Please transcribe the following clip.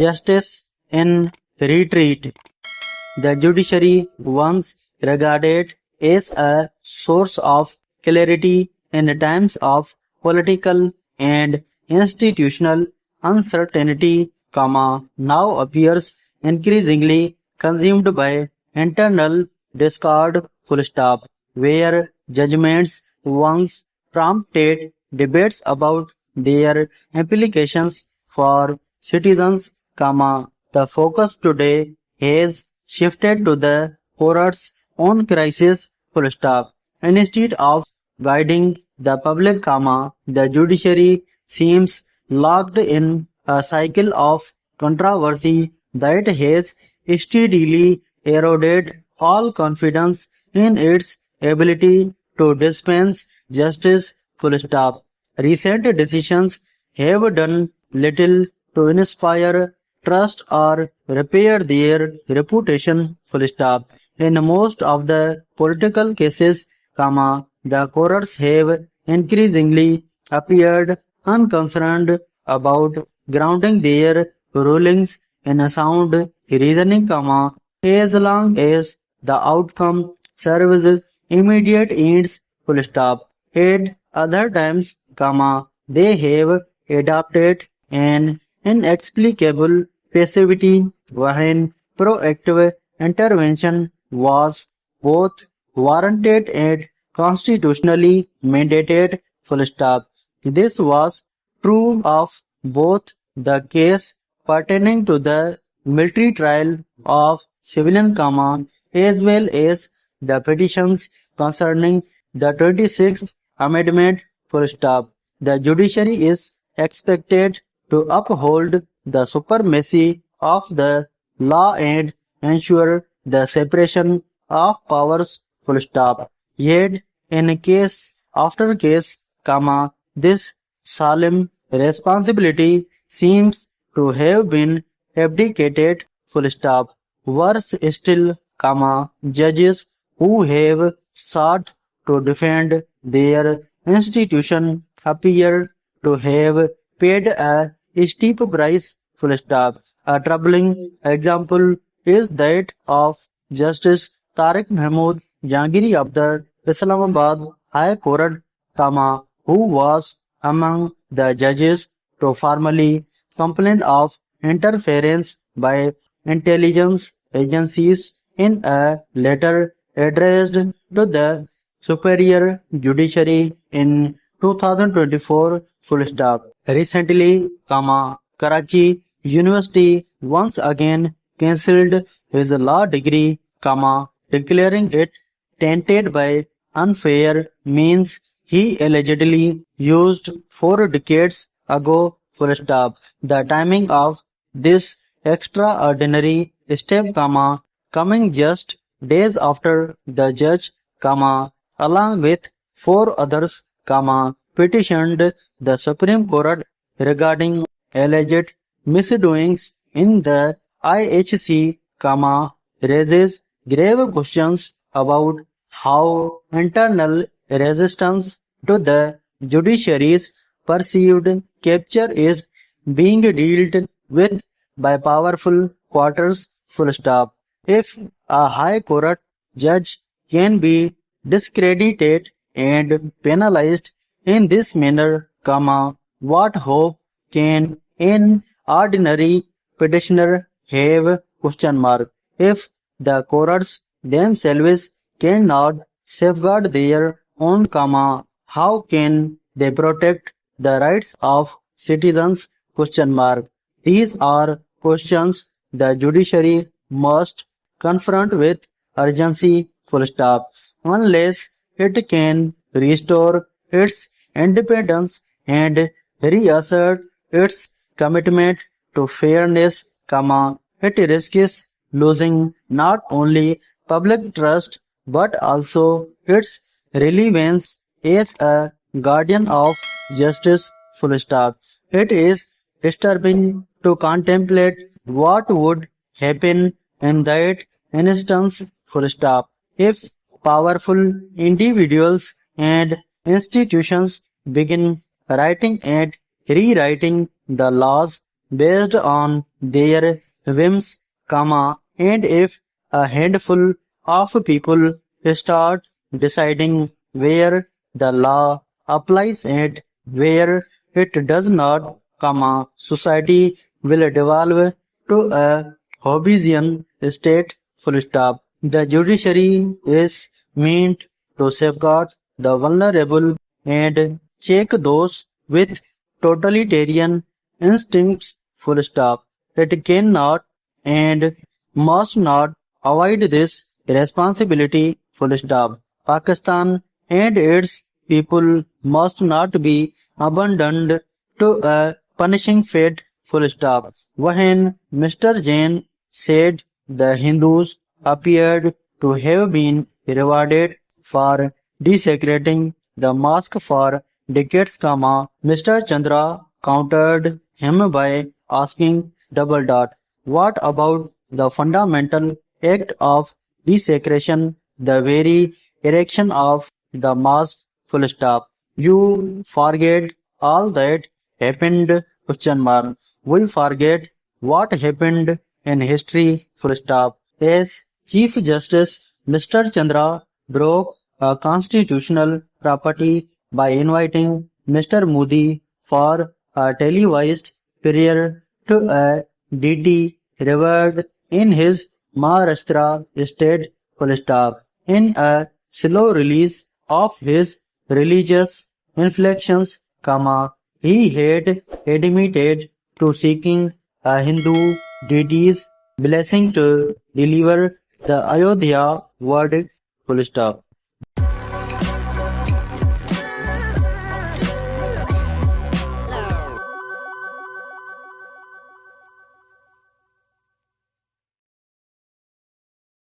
justice in retreat. The judiciary, once regarded as a source of clarity in times of political and institutional uncertainty, now appears increasingly consumed by internal discord, where judgments once prompted debates about their implications for citizens, the focus today has shifted to the court's own crisis, Instead of guiding the public, the judiciary seems locked in a cycle of controversy that has steadily eroded all confidence in its ability to dispense justice, Recent decisions have done little to inspire trust or repair their reputation, In most of the political cases, the courts have increasingly appeared unconcerned about grounding their rulings in a sound reasoning, as long as the outcome serves immediate ends, At other times, they have adopted an inexplicable passivity when proactive intervention was both warranted and constitutionally mandated. This was true of both the case pertaining to the military trial of civilian as well as the petitions concerning the 26th Amendment. The judiciary is expected to uphold the supremacy of the law and ensure the separation of powers. Yet, in case after case, this solemn responsibility seems to have been abdicated. Worse still, judges who have sought to defend their institution appear to have paid a steep price. A troubling example is that of Justice Tariq Mahmood Jahangiri of the Islamabad High Court, who was among the judges to formally complain of interference by intelligence agencies in a letter addressed to the superior judiciary in 2024. Recently, Karachi University once again cancelled his law degree, declaring it tainted by unfair means he allegedly used 4 decades ago. The timing of this extraordinary step, coming just days after the judge, along with 4 others, petitioned the Supreme Court regarding alleged misdoings in the IHC, raises grave questions about how internal resistance to the judiciary's perceived capture is being dealt with by powerful quarters. If a high court judge can be discredited and penalized in this manner, what hope can an ordinary petitioner have? If the courts themselves cannot safeguard their own, how can they protect the rights of citizens? These are questions the judiciary must confront with urgency. Unless it can restore its independence and reassert its commitment to fairness, it risks losing not only public trust but also its relevance as a guardian of justice. It is disturbing to contemplate what would happen in that instance. If powerful individuals and institutions begin writing and rewriting the laws based on their whims, and if a handful of people start deciding where the law applies and where it does not, society will devolve to a Hobbesian state, full stop. The judiciary is meant to safeguard the vulnerable and check those with totalitarian instincts, full stop. It cannot and must not avoid this responsibility, full stop. Pakistan and its people must not be abandoned to a punishing fate, full stop. When Mr. Jain said the Hindus appeared to have been rewarded for desecrating the mosque for decades, Mr. Chandra countered him by asking double dot, what about the fundamental act of desecration, the very erection of the mosque, full stop? You forget all that happened, question mark. We forget what happened in history, full stop. As Chief Justice, Mr. Chandra broke a constitutional property by inviting Mr. Modi for a televised prayer to a deity revered in his Maharashtra state, full stop. In a slow release of his religious inflections, he had admitted to seeking a Hindu deity's blessing to deliver the Ayodhya verdict, full stop.